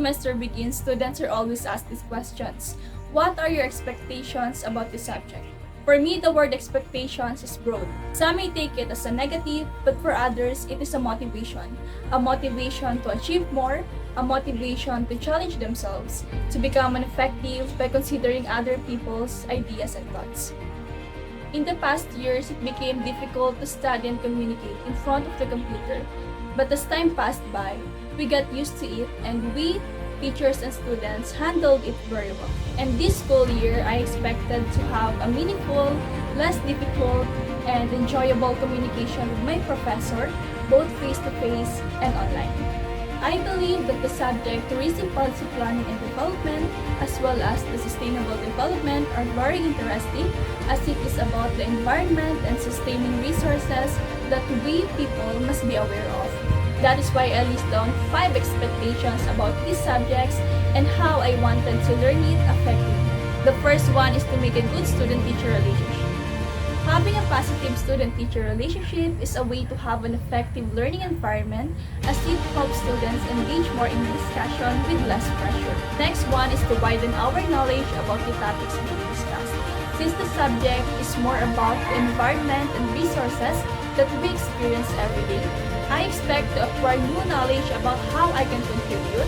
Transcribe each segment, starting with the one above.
semester begins, students are always asked these questions. What are your expectations about this subject? For me, the word expectations is broad. Some may take it as a negative, but for others, it is a motivation. A motivation to achieve more, a motivation to challenge themselves, to become an effective by considering other people's ideas and thoughts. In the past years, it became difficult to study and communicate in front of the computer. But as time passed by, we got used to it and we, teachers and students, handled it very well. And this school year, I expected to have a meaningful, less difficult, and enjoyable communication with my professor, both face-to-face and online. I believe that the subject tourism policy planning and development, as well as the sustainable development, are very interesting as it is about the environment and sustaining resources that we people must be aware of. That is why I list down 5 expectations about these subjects and how I wanted to learn it effectively. The first one is to make a good student-teacher relationship. Having a positive student-teacher relationship is a way to have an effective learning environment as it helps students engage more in discussion with less pressure. Next one is to widen our knowledge about the topics being discussed. Since the subject is more about the environment and resources that we experience every day, I expect to acquire new knowledge about how I can contribute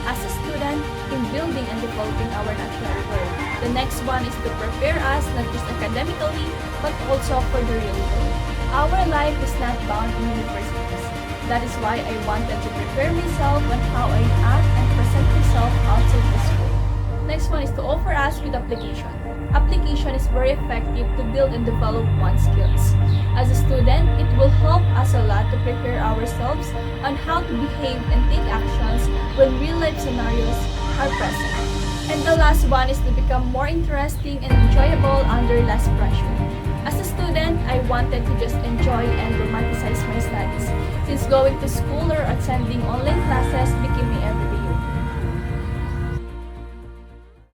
as a student in building and developing our natural world. The next one is to prepare us not just academically, but also for the real world. Our life is not bound in universities. That is why I wanted to prepare myself on how I act and present myself outside the school. Next one is to offer us with application. Application is very effective to build and develop one's skills. As a student, it will help us a lot to prepare ourselves on how to behave and take actions when real-life scenarios are present. And the last one is to become more interesting and enjoyable under less pressure. As a student, I wanted to just enjoy and romanticize my studies, since going to school or attending online classes became my everyday.